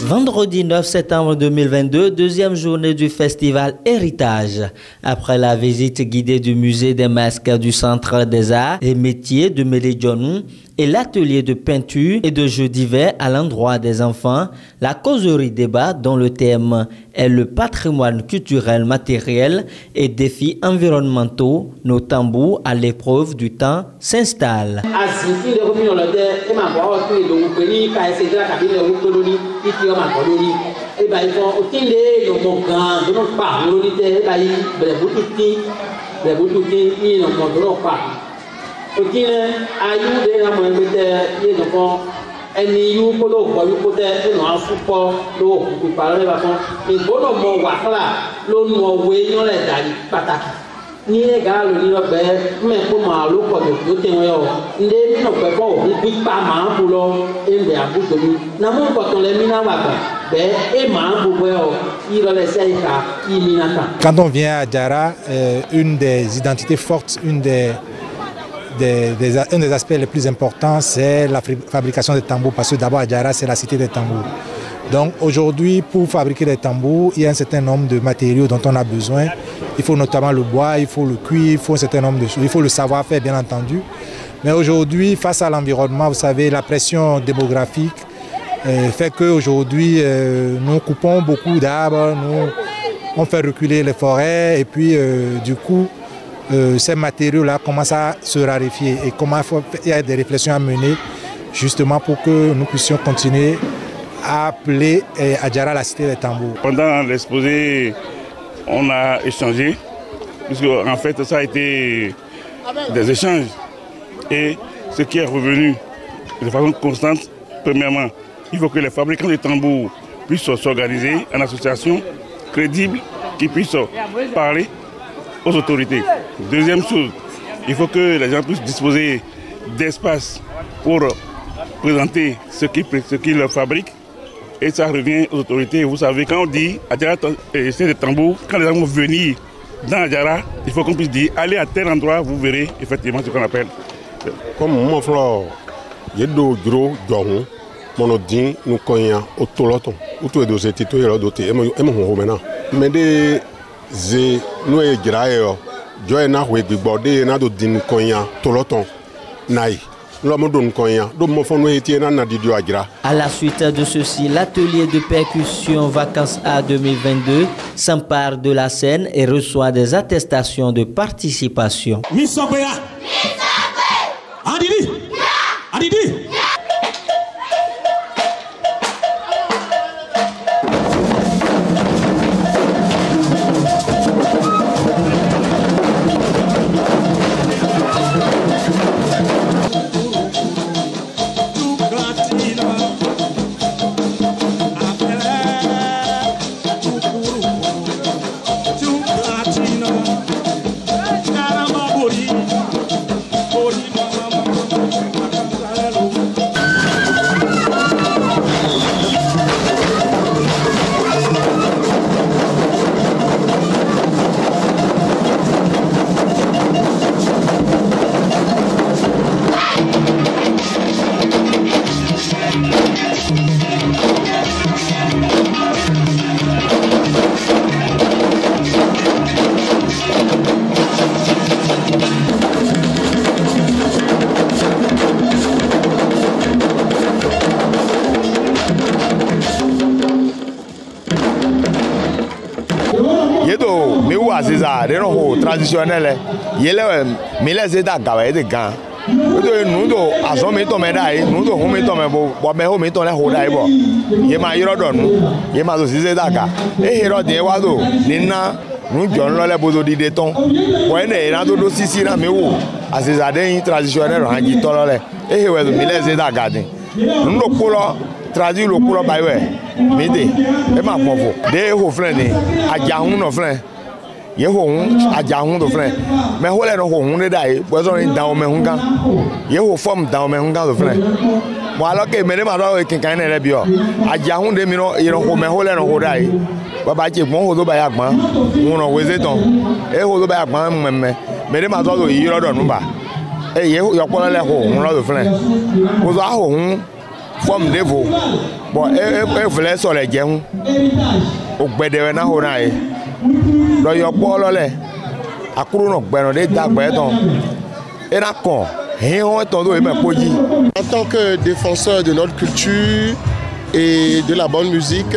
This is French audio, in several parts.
Vendredi 9 septembre 2022, deuxième journée du festival Héritage. Après la visite guidée du musée des masques du Centre des Arts et Métiers de Mélédionou et l'atelier de peinture et de jeux divers à l'endroit des enfants, la causerie débat dont le thème est le patrimoine culturel matériel et défis environnementaux, nos tambours à l'épreuve du temps s'installe. Quand on vient à Djara, une des identités fortes, un des aspects les plus importants, c'est la fabrication des tambours, parce que d'abord à Djara, c'est la cité des tambours. Donc aujourd'hui, pour fabriquer des tambours, il y a un certain nombre de matériaux dont on a besoin. Il faut notamment le bois, il faut le cuir, il faut un certain nombre de choses, il faut le savoir-faire bien entendu. Mais aujourd'hui, face à l'environnement, vous savez, la pression démographique fait qu'aujourd'hui, nous coupons beaucoup d'arbres, on fait reculer les forêts et puis du coup, ces matériaux-là commencent à se raréfier et il y a des réflexions à mener justement pour que nous puissions continuer à appeler à Djara la cité des tambours. Pendant l'exposé, on a échangé, puisque en fait ça a été des échanges. Et ce qui est revenu de façon constante, premièrement, il faut que les fabricants de tambours puissent s'organiser en association crédible qui puissent parler aux autorités. Deuxième chose, il faut que les gens puissent disposer d'espace pour présenter ce qu'ils fabriquent. Et ça revient aux autorités. Vous savez, quand on dit Adjara c'est des tambours, quand les gens vont venir dans Adjara, il faut qu'on puisse dire allez à tel endroit, vous verrez effectivement ce qu'on appelle. Comme mon frère, il y a deux gros gens, mon dit nous connaissons au toloton, ou tout est dossier, tout est doté, et mon maintenant. Mais des nous est grave, je n'ai pas débordé, n'a de din connaissons toloton, naï. À la suite de ceci, l'atelier de percussion Vacances A 2022 s'empare de la scène et reçoit des attestations de participation. Traditionnel, il est mais les états gavés de gants. Nous do azomi to medai, nous do homi to mebo, bobe homi to le hodai bo. Ye ma yoro donu, ye ma so sise daga. E hero de wado, nina, nous jon lo le bozo di deton. Bo ene na do sisi na mewo. Asizade traditionnel hangi to lo le. E hewe do milese daga din. Nous do polo tradi lo polo baiwe. Mide, e ma ponfo. De ho friend ni, ajahun no friend. Ye ho ajahun do friend me ho le no ho hun dai bo so rin down me hunga ye ho form down me hunga do friend mo alo ke me le ma do kin kan ne bi o ajahun de mi no ye no ho me ho le no ho dai baba che gbon ho do ba ya gbon won no weze ton e ho do ba ya gbon me le ma do yi ro do nu ba e ye yo polo le ho hun lo do friend o so a ho hun forme de vous. Bon, et voulait sur les gens. Au bédé na honaï. Donc il y a pas là. À couronne, ben on est d'accord. Et là con. En tant que défenseur de notre culture et de la bonne musique,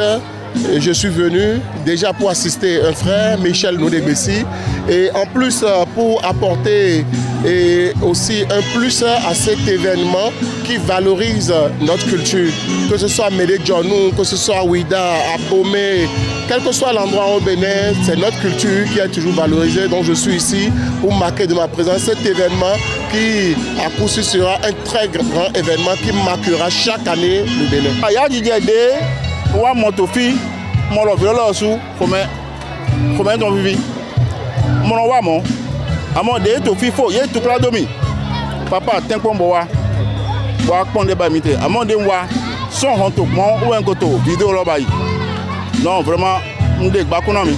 je suis venu déjà pour assister un frère, Michel Noudébessi, et en plus pour apporter et aussi un plus à cet événement qui valorise notre culture, que ce soit Médé-Djonou, que ce soit Ouida, Abomey, quel que soit l'endroit au Bénin, c'est notre culture qui est toujours valorisée. Donc je suis ici pour marquer de ma présence cet événement qui à coup sûr sera un très grand événement qui marquera chaque année le Bénin. Wa motofi mo lo velo su come don vivi mo no wa mo amo de to fifo ye to plado mi papa tenpon bo wa pon de ba mi te amo de wa son hon to mo o en ko to video lo bayi non vraiment nde gba kuna mi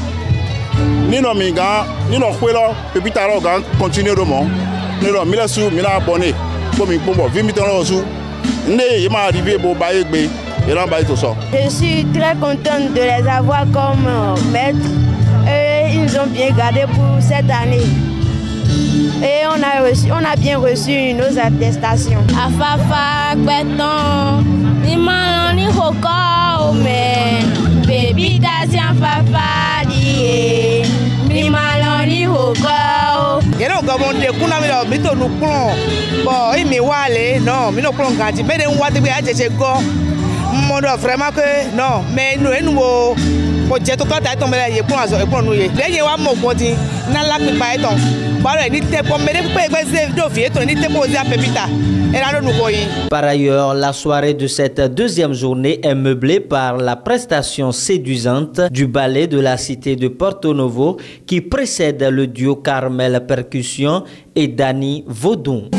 ni no mi gan ni no kwe lo pepita lo gan continue do mo ni lo mi le su mi na abonné ko mi gbon bo vi mi ton lo su nde ye ma arriver bo ba ye gbe. Je suis très contente de les avoir comme maîtres. Et ils nous ont bien gardés pour cette année. Et on a bien reçu nos attestations. Afafa, Kweton, ni malon ni hoko, mais baby dacian fafa die, ni malon ni hoko. Yeno gamonde kuna mila bito nous plomb. Bon, il me wale, non, mais nous plomb ganti. Mais nous wate be ajeje go. Monde vraiment que non, mais nous projet to kata to mele ye pour nous ye. Leye wa mo gbodi na la pe pa eton. Baro ni te po mele pe gbe do fi eton ni te po za pepita. Par ailleurs, la soirée de cette deuxième journée est meublée par la prestation séduisante du ballet de la cité de Porto Novo qui précède le duo Carmel Percussion et Danny Vaudon.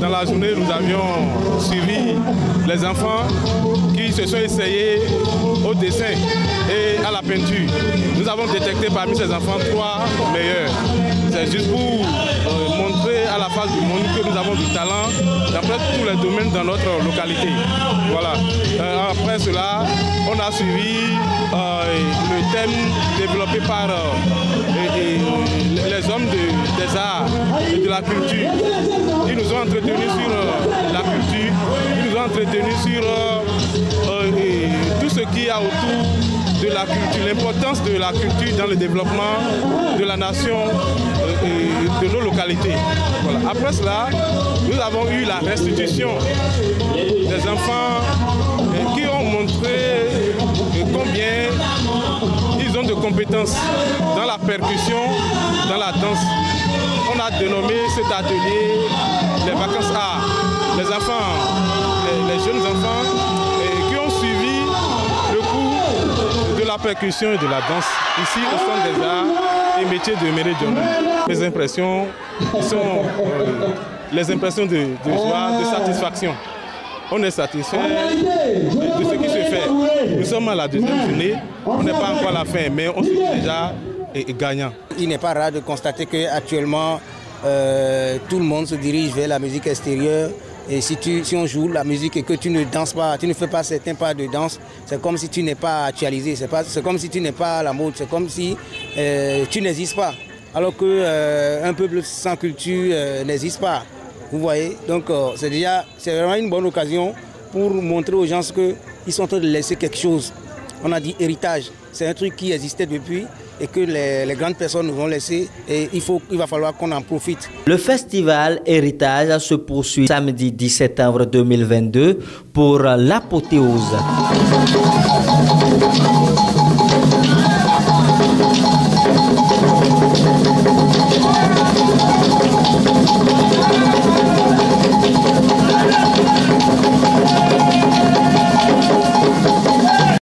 Dans la journée, nous avions suivi les enfants qui se sont essayés au dessin et à la peinture. Nous avons détecté parmi ces enfants 3 meilleurs. C'est juste pour montrer à la face du monde que nous avons du talent dans tous les domaines dans notre localité. Voilà. Après cela, on a suivi le thème développé par les hommes des arts et de la culture. Ils nous ont entretenus sur la culture, ils nous ont entretenus sur tout ce qu'il y a autour de la culture, l'importance de la culture dans le développement de la nation et de nos localités. Voilà. Après cela, nous avons eu la restitution des enfants qui ont montré combien ils ont de compétences dans la percussion, dans la danse. On a dénommé cet atelier les vacances arts. Les enfants, les jeunes enfants qui ont suivi le cours de la percussion et de la danse ici au Centre des Arts et Métiers de Méridional. Les impressions sont les impressions de joie, de satisfaction. On est satisfait de ce qui se fait. Nous sommes à la deuxième journée, on n'est pas encore à la fin, mais on se dit déjà gagnant. Il n'est pas rare de constater qu'actuellement, tout le monde se dirige vers la musique extérieure. Et si on joue la musique et que tu ne danses pas, tu ne fais pas certains pas de danse, c'est comme si tu n'es pas actualisé, c'est comme si tu n'es pas à la mode, c'est comme si tu n'existes pas. Alors qu'un peuple sans culture n'existe pas. Vous voyez, donc c'est vraiment une bonne occasion pour montrer aux gens qu'ils sont en train de laisser quelque chose. On a dit héritage, c'est un truc qui existait depuis et que les grandes personnes nous ont laissé et il va falloir qu'on en profite. Le festival Héritage se poursuit samedi 10 septembre 2022 pour l'apothéose.